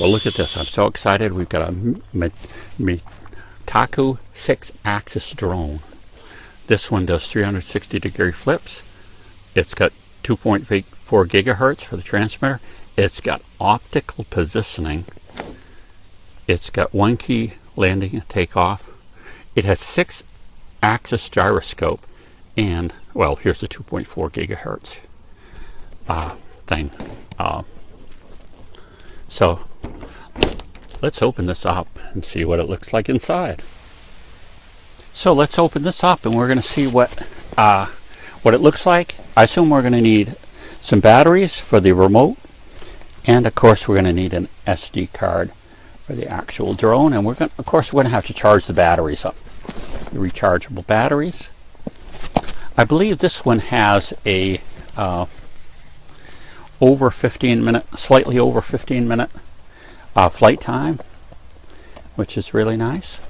Well, look at this. I'm so excited. We've got a Metakoo 6-axis drone. This one does 360-degree flips. It's got 2.4 gigahertz for the transmitter. It's got optical positioning. It's got one key landing and takeoff. It has 6-axis gyroscope, and well, here's the 2.4 gigahertz thing. So let's open this up and see what it looks like inside. So let's open this up, and we're going to see what it looks like. I assume we're going to need some batteries for the remote, and of course we're going to need an SD card for the actual drone, and we're going to have to charge the batteries up. The rechargeable batteries. I believe this one has a slightly over 15 minute flight time, which is really nice.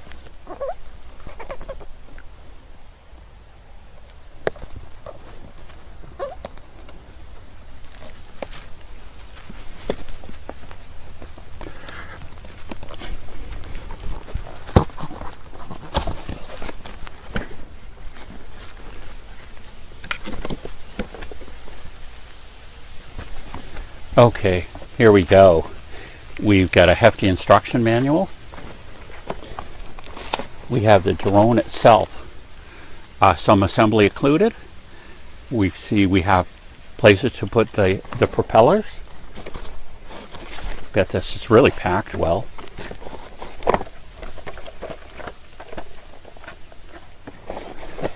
Okay, here we go. We've got a hefty instruction manual. We have the drone itself. Some assembly included. We have places to put the propellers. Got this, it's really packed well.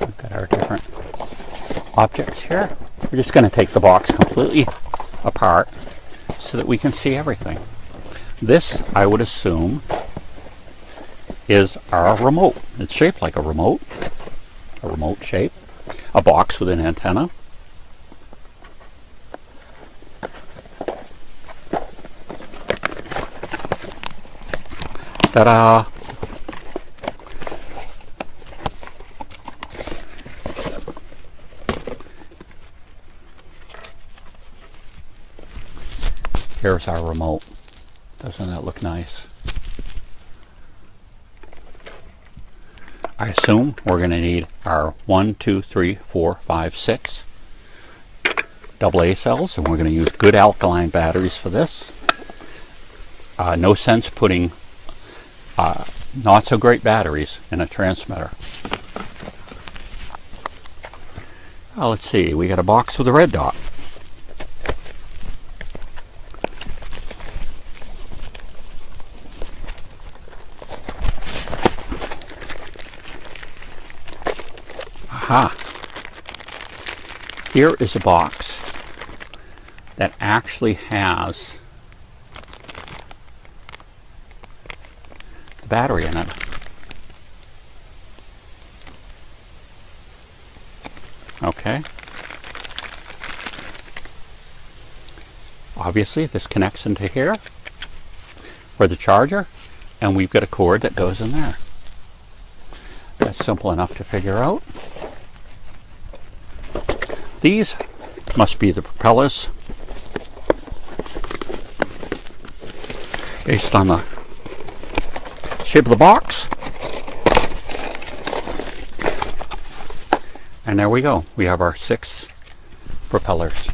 We've got our different objects here. We're just going to take the box completely apart so that we can see everything. This, I would assume, is our remote. It's shaped like a remote shape. A box with an antenna. Ta-da! Here's our remote. Doesn't that look nice? I assume we're going to need our 1, 2, 3, 4, 5, 6 AA cells, and we're going to use good alkaline batteries for this. No sense putting not so great batteries in a transmitter. Let's see, we got a box with a red dot. Aha! Here is a box that actually has the battery in it. Okay. Obviously, this connects into here for the charger, and we've got a cord that goes in there. That's simple enough to figure out. These must be the propellers, based on the shape of the box. And there we go. We have our 6 propellers.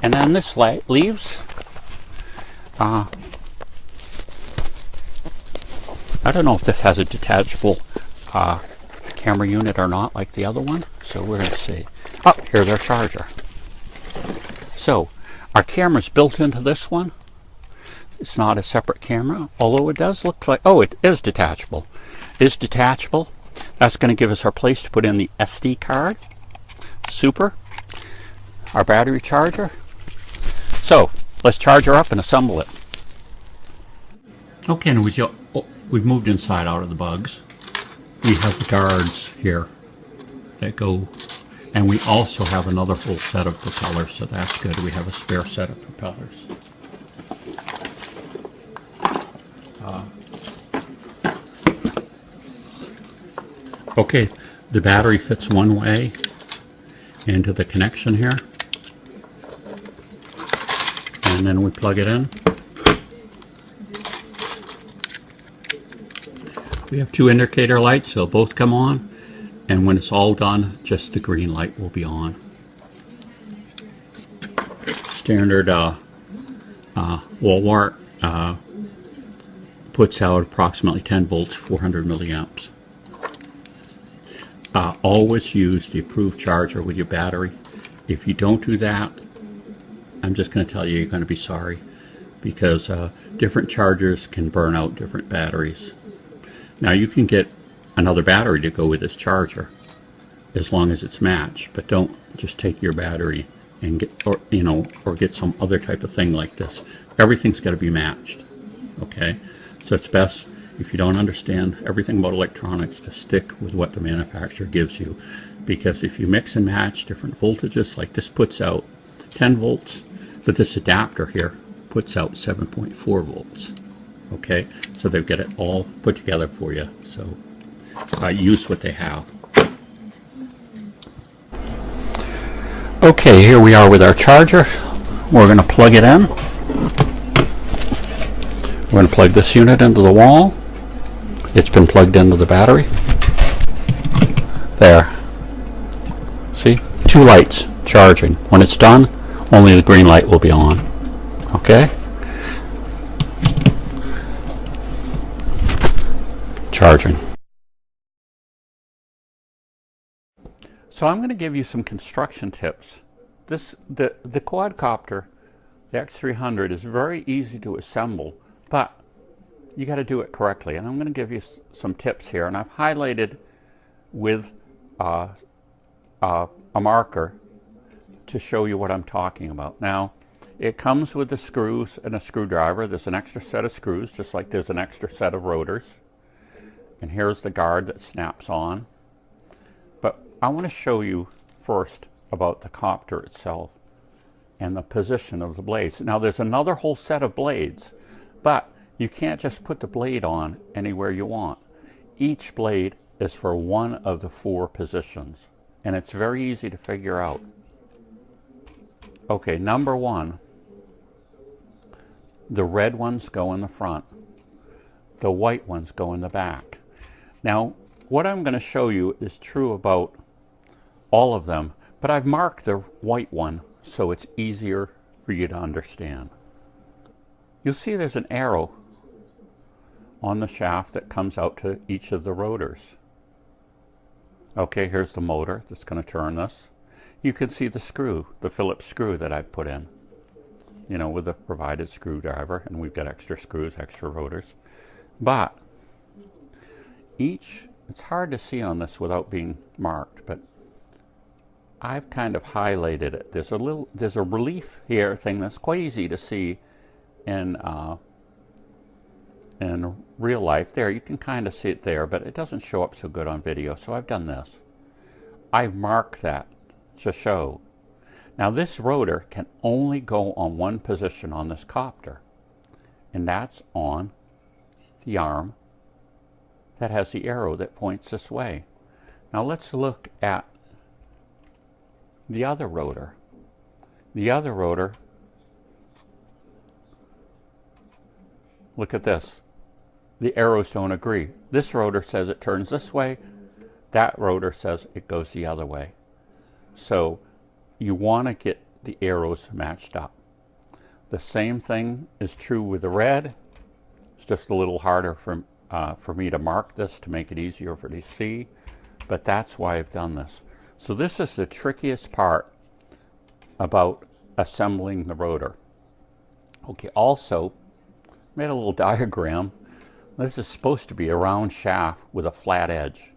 And then this leaves I don't know if this has a detachable camera unit or not, like the other one, so we're going to see. Oh, here's our charger. So our camera's built into this one. It's not a separate camera, although it does look like, oh, it is detachable. It is detachable. That's going to give us our place to put in the SD card. Super. Our battery charger. So let's charge her up and assemble it. Okay, and we've moved inside out of the bugs. We have the guards here that go, and we also have another full set of propellers, so that's good. We have a spare set of propellers. Okay, the battery fits one way into the connection here, and and then we plug it in. We have two indicator lights, so both come on, and when it's all done, just the green light will be on. Standard Walmart puts out approximately 10 volts, 400 milliamps. Always use the approved charger with your battery. If you don't do that, I'm just going to tell you, you're going to be sorry, because different chargers can burn out different batteries. Now you can get another battery to go with this charger as long as it's matched, but don't just take your battery and get, or get some other type of thing like this. Everything's got to be matched. Okay, so it's best, if you don't understand everything about electronics, to stick with what the manufacturer gives you, because if you mix and match different voltages, like this puts out 10 volts, but this adapter here puts out 7.4 volts. Okay, so they've got it all put together for you, so use what they have. Okay, here we are with our charger. We're going to plug it in. We're going to plug this unit into the wall. It's been plugged into the battery. There. See? Two lights charging. When it's done, only the green light will be on. Okay? Charging. So I'm going to give you some construction tips. The quadcopter, the X300, is very easy to assemble, but you got to do it correctly. And I'm going to give you some tips here, and I've highlighted with a marker to show you what I'm talking about. Now, it comes with the screws and a screwdriver. There's an extra set of screws, just like there's an extra set of rotors. And here's the guard that snaps on. But I want to show you first about the copter itself and the position of the blades. Now there's another whole set of blades, but you can't just put the blade on anywhere you want. Each blade is for one of the 4 positions, and it's very easy to figure out. Okay, number 1, the red ones go in the front, the white ones go in the back. Now, what I'm going to show you is true about all of them, but I've marked the white one so it's easier for you to understand. You'll see there's an arrow on the shaft that comes out to each of the rotors. Okay, here's the motor that's going to turn this. You can see the screw, the Phillips screw that I've put in, you know, with the provided screwdriver, and we've got extra screws, extra rotors. But it's hard to see on this without being marked, but I've kind of highlighted it. There's a relief here thing that's quite easy to see in real life. There, you can kind of see it there, but it doesn't show up so good on video, so I've done this. I've marked that to show. Now this rotor can only go on one position on this copter, and that's on the arm that has the arrow that points this way. Now let's look at the other rotor. The other rotor, look at this. The arrows don't agree. This rotor says it turns this way. That rotor says it goes the other way. So you want to get the arrows matched up. The same thing is true with the red. It's just a little harder for me to mark this to make it easier for you to see, but that's why I've done this. So this is the trickiest part about assembling the rotor. Okay, also made a little diagram. This is supposed to be a round shaft with a flat edge.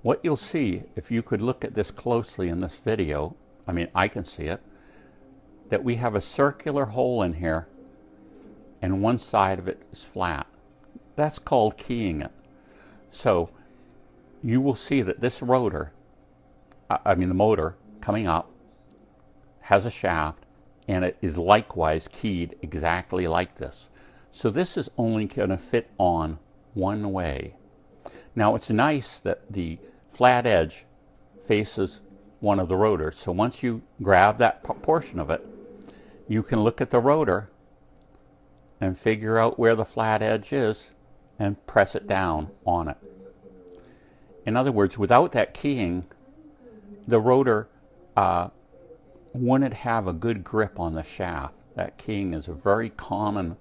What you'll see, if you could look at this closely in this video, I mean, I can see it, that we have a circular hole in here and one side of it is flat. That's called keying it. So you will see that this rotor, the motor coming up, has a shaft, and it is likewise keyed exactly like this. So this is only going to fit on one way. Now it's nice that the flat edge faces one of the rotors. So once you grab that portion of it, you can look at the rotor and figure out where the flat edge is and press it down on it. In other words, without that keying, the rotor wouldn't have a good grip on the shaft. That keying is a very common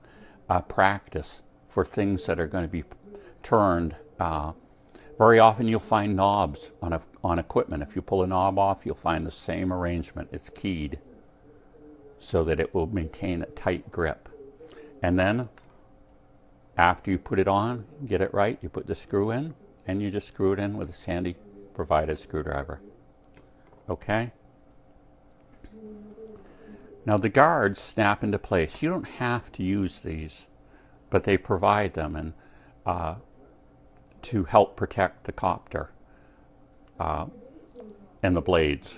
practice for things that are going to be turned. Very often you'll find knobs on equipment. If you pull a knob off, you'll find the same arrangement. It's keyed so that it will maintain a tight grip. And then after you put it on, get it right, you put the screw in, and you just screw it in with a Sandy provided screwdriver. Okay? Now the guards snap into place. You don't have to use these, but they provide them and to help protect the copter and the blades.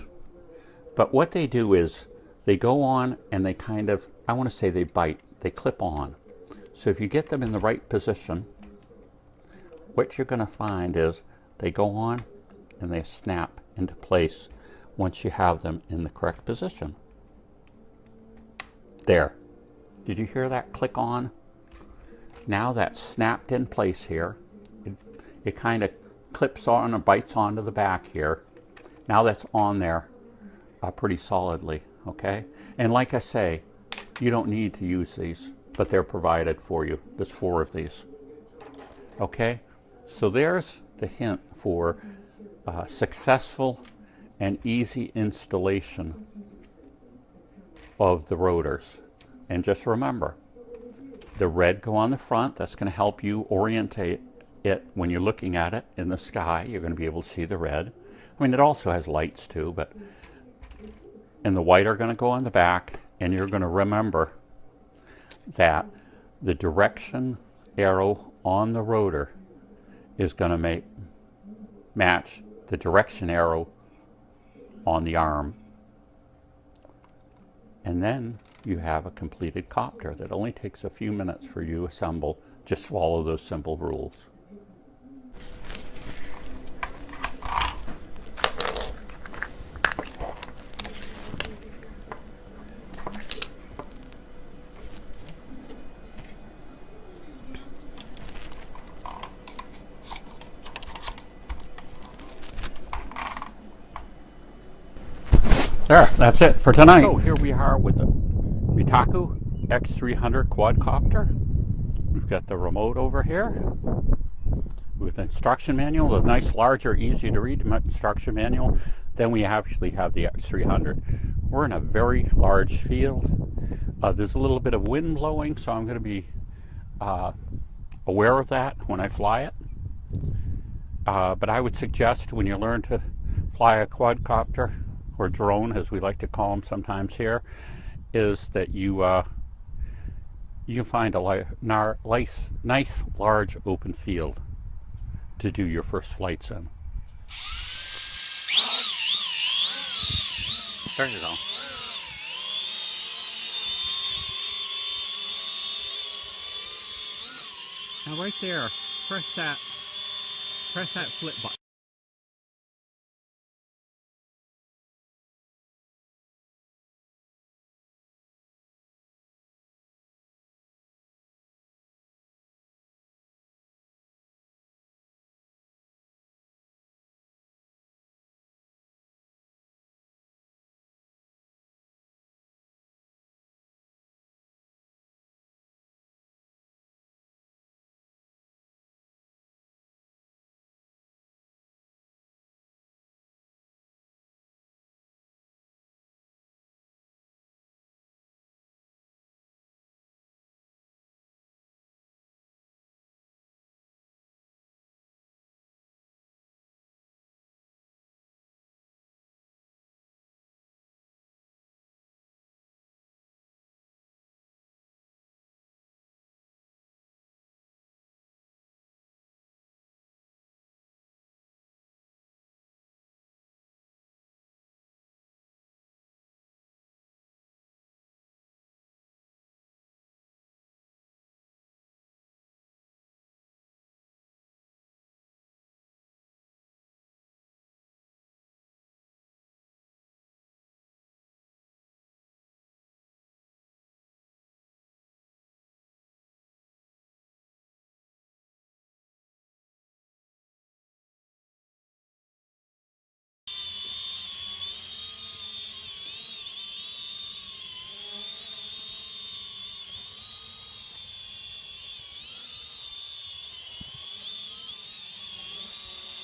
But what they do is they go on and they kind of, I want to say they bite, they clip on. So if you get them in the right position, what you're going to find is they go on and they snap into place once you have them in the correct position. There. Did you hear that click on? Now that's snapped in place here. It kind of clips on or bites onto the back here. Now that's on there pretty solidly, okay? And like I say, you don't need to use these, but they're provided for you. There's 4 of these, okay? So there's the hint for successful and easy installation of the rotors. And just remember, the red go on the front. That's going to help you orientate it when you're looking at it in the sky. You're going to be able to see the red. I mean, it also has lights too, but and the white are going to go on the back, and you're going to remember that the direction arrow on the rotor is going to match the direction arrow on the arm. And then you have a completed copter that only takes a few minutes for you to assemble. Just follow those simple rules. There, that's it for tonight. So here we are with the Metakoo X300 quadcopter. We've got the remote over here with the instruction manual, a nice larger, easy to read instruction manual. Then we actually have the X300. We're in a very large field. There's a little bit of wind blowing, so I'm going to be aware of that when I fly it. But I would suggest when you learn to fly a quadcopter, or drone as we like to call them sometimes here, is that you you find a nice large open field to do your first flights in. There you go. Now right there, press that flip button.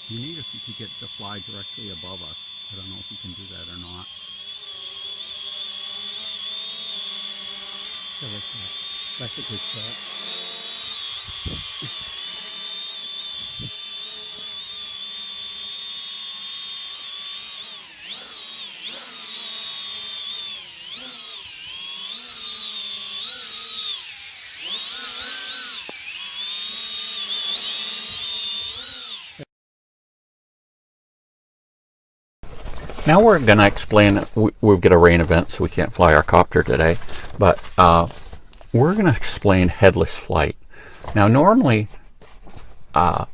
You need if you could get the fly directly above us. I don't know if you can do that or not. So like that. That's a good shot. Now we're going to explain, we've got a rain event, so we can't fly our copter today, but we're going to explain headless flight. Now normally, the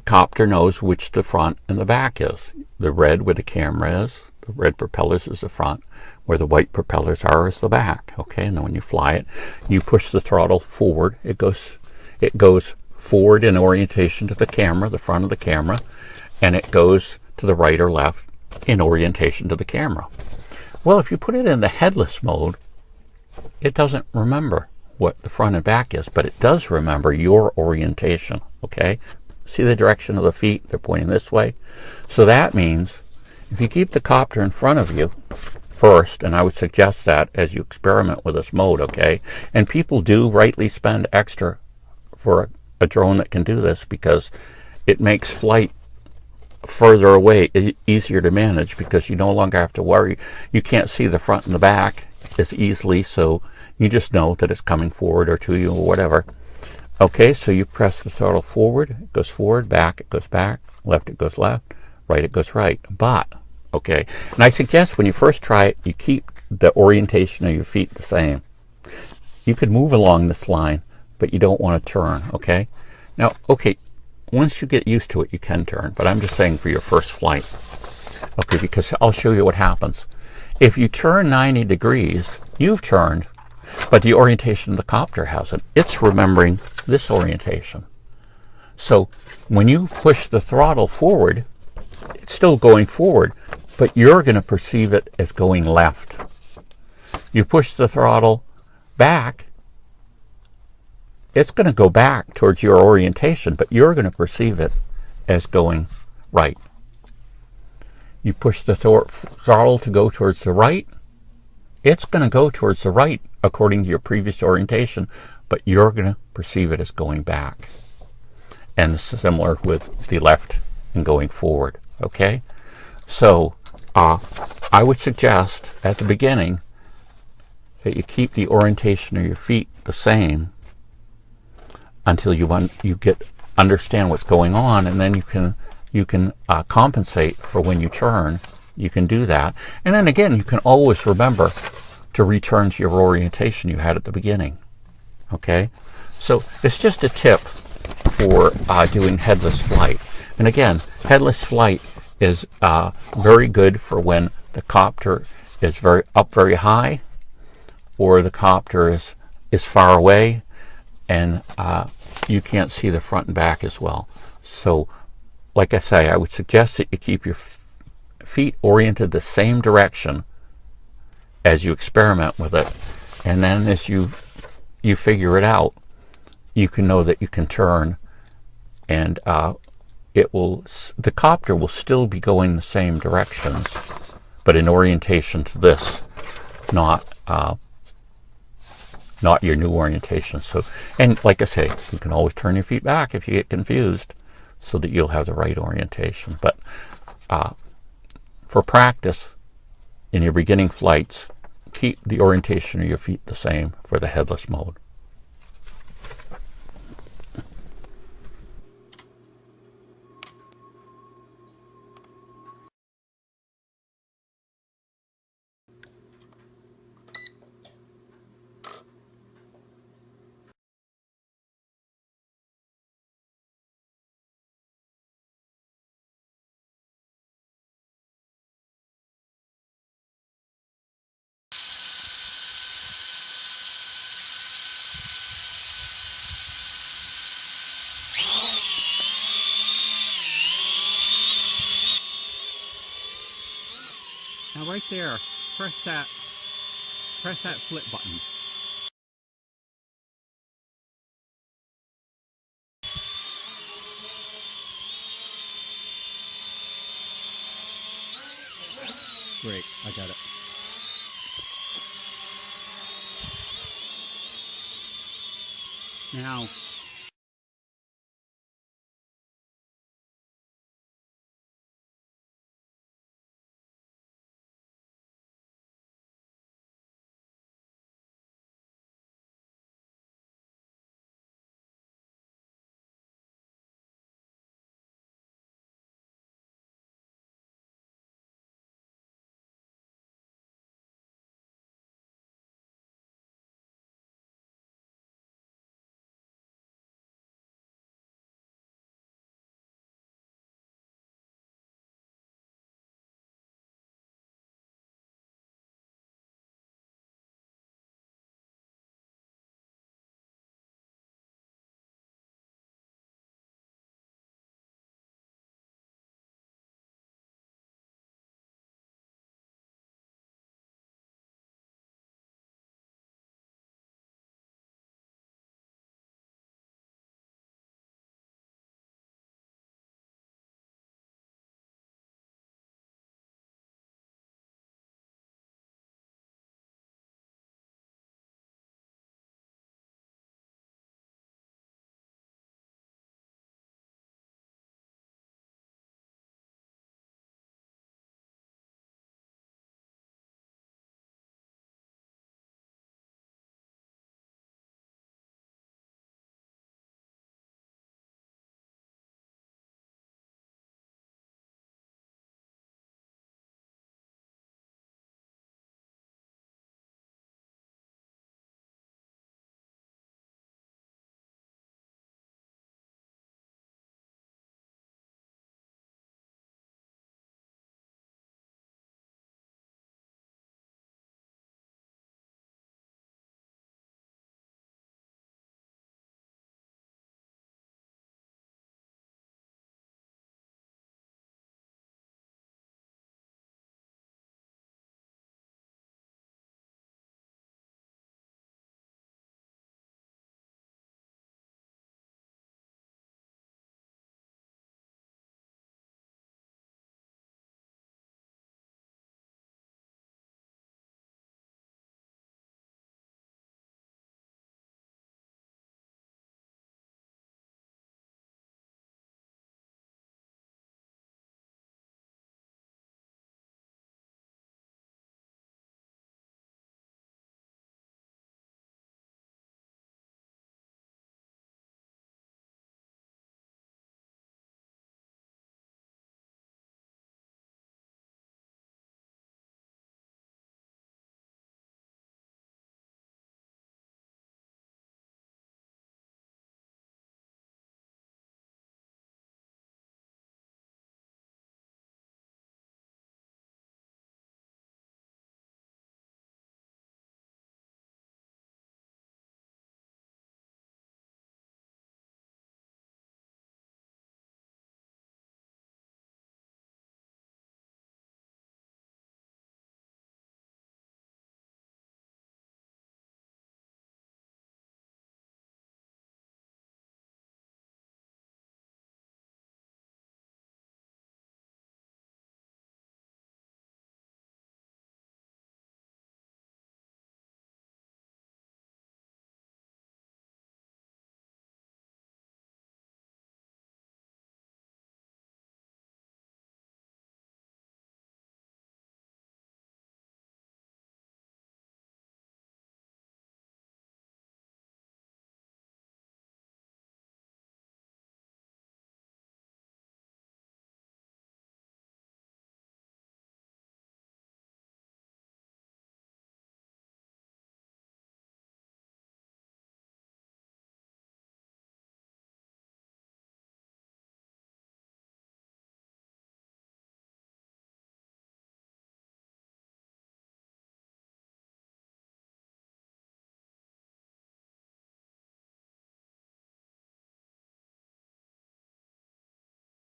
copter knows which the front and the back is. The red where the camera is, the red propellers is the front, where the white propellers are is the back, okay? And then when you fly it, you push the throttle forward. It goes forward in orientation to the camera, the front of the camera, and it goes to the right or left in orientation to the camera. Well, if you put it in the headless mode, it doesn't remember what the front and back is, but it does remember your orientation, okay? See the direction of the feet? They're pointing this way. So that means if you keep the copter in front of you first, and I would suggest that as you experiment with this mode, okay? And people do rightly spend extra for a drone that can do this because it makes flight further away easier to manage because you no longer have to worry. You can't see the front and the back as easily, so you just know that it's coming forward or to you or whatever. Okay, so you press the throttle forward, it goes forward, back, it goes back, left, it goes left, right, it goes right. But, okay, and I suggest when you first try it, you keep the orientation of your feet the same. You could move along this line, but you don't want to turn, okay? Now, okay, once you get used to it, you can turn, but I'm just saying for your first flight. Okay, because I'll show you what happens. If you turn 90 degrees, you've turned, but the orientation of the copter hasn't. It's remembering this orientation. So when you push the throttle forward, it's still going forward, but you're going to perceive it as going left. You push the throttle back, it's going to go back towards your orientation, but you're going to perceive it as going right. You push the throttle to go towards the right, it's going to go towards the right according to your previous orientation, but you're going to perceive it as going back. And similar with the left and going forward, okay? So I would suggest at the beginning that you keep the orientation of your feet the same until you understand what's going on, and then you can compensate for when you turn. You can do that, and then again you can always remember to return to your orientation you had at the beginning. Okay, so it's just a tip for doing headless flight. And again, headless flight is very good for when the copter is very high, or the copter is far away, and you can't see the front and back as well. So, like I say, I would suggest that you keep your feet oriented the same direction as you experiment with it, and then as you figure it out, you can know that you can turn, and the copter will still be going the same directions, but in orientation to this, not your new orientation. So, and like I say, you can always turn your feet back if you get confused, so that you'll have the right orientation. But for practice in your beginning flights, keep the orientation of your feet the same for the headless mode. Now right there, press that flip button. Great, I got it. Now,